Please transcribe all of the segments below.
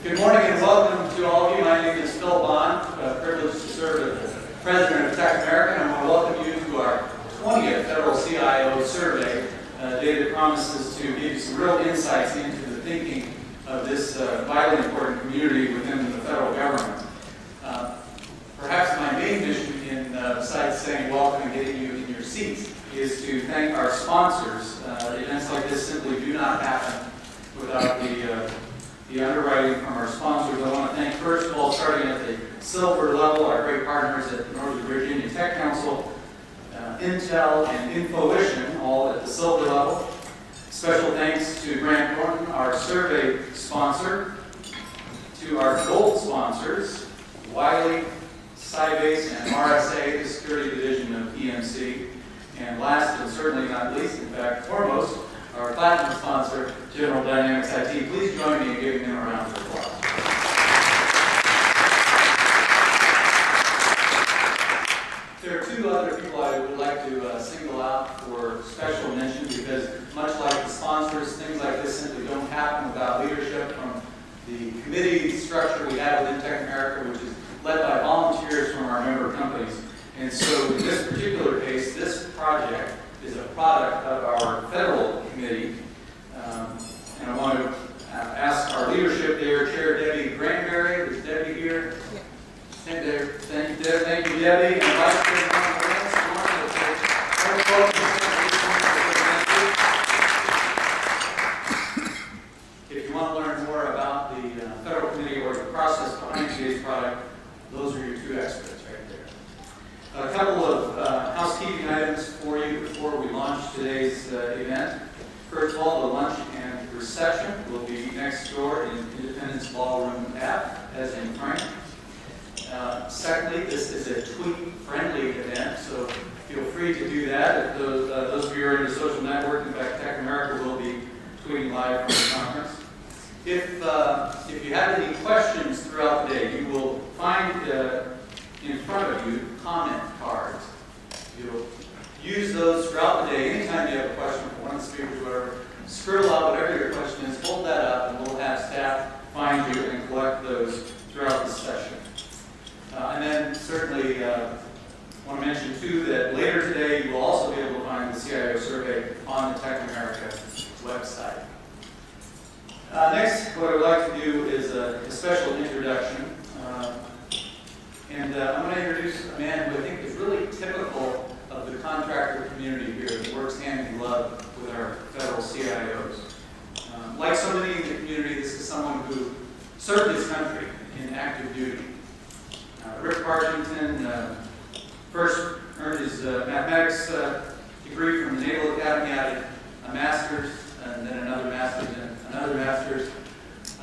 Good morning and welcome to all of you. My name is Phil Bond, privileged to serve as President of TechAmerica, and I want to welcome you to our 20th Federal CIO Survey, data that promises to give you some real insights into the thinking of this vitally important community within the federal government. Perhaps my main mission, besides saying welcome and getting you in your seats, is to thank our sponsors. Events like this simply do not happen without the underwriting from our sponsors. I want to thank, first of all, starting at the silver level, our great partners at Northern Virginia Tech Council, Intel, and Infoition, all at the silver level. Special thanks to Grant Thornton, our survey sponsor, to our gold sponsors, Wiley, Sybase, and RSA, the security division of EMC, and last and certainly not least, in fact, foremost, our platinum sponsor, General Dynamics IT. Please join me in giving them a round of applause. There are two other people I would like to single out for special mention because, much like the sponsors, things like this simply don't happen without leadership from the committee structure we have within TechAmerica, which is led by volunteers from our member companies. And so, in this particular case, this project is a product of our federal committee. And I want to ask our leadership there, Chair Debbie Granberry. Is Debbie here? Yeah. Thank you, Debbie. And Vice Chair If you want to learn more about the federal committee or the process behind today's product, those are your two experts right there. A couple of housekeeping items for you before we launch today's event. First of all, the lunch and reception will be next door in Independence Ballroom F, as in Frank. Secondly, this is a tweet-friendly event, so feel free to do that. If those of you who are into social networking, in fact, TechAmerica will be tweeting live from the conference. If you have any questions throughout the day, you will find in front of you comment cards. You'll use those throughout the day. Anytime you have a question for one of the speakers or whatever, scribble out whatever your question is, hold that up, and we'll have staff find you and collect those throughout the session. And then certainly I want to mention too that later today you will also be able to find the CIO survey on the TechAmerica website. Next, what I would like to do is a special introduction. I'm going to introduce a man who I think is really typical of the contractor community here that works hand in glove with our federal CIOs. Like so many in the community, this is someone who served his country in active duty. Rick Partington first earned his mathematics degree from the Naval Academy, added a master's, and then another master's, and another master's.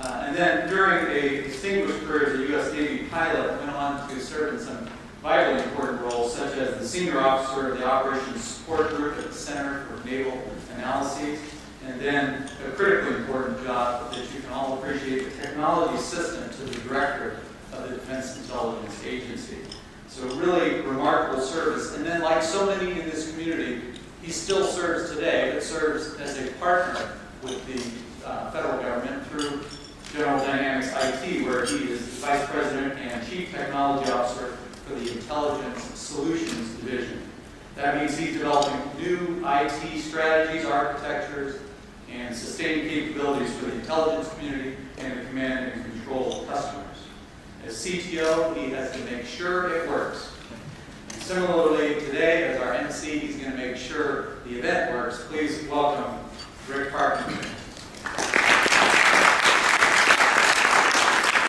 And then during a distinguished career as a U.S. Navy pilot, went on to serve in some vitally important roles, such as the senior officer of the Operations Support Group at the Center for Naval Analyses, and then a critically important job that you can all appreciate, the technology assistant to the director of the Defense Intelligence Agency. So really remarkable service. And then, like so many in this community, he still serves today, but serves as a partner with the federal government through General Dynamics IT, where he is Vice President and Chief Technology Officer for the Intelligence Solutions Division. That means he's developing new IT strategies, architectures, and sustaining capabilities for the intelligence community and the command and control customers. As CTO, he has to make sure it works. And similarly, today, as our MC, he's going to make sure the event works. Please welcome Rick Partington.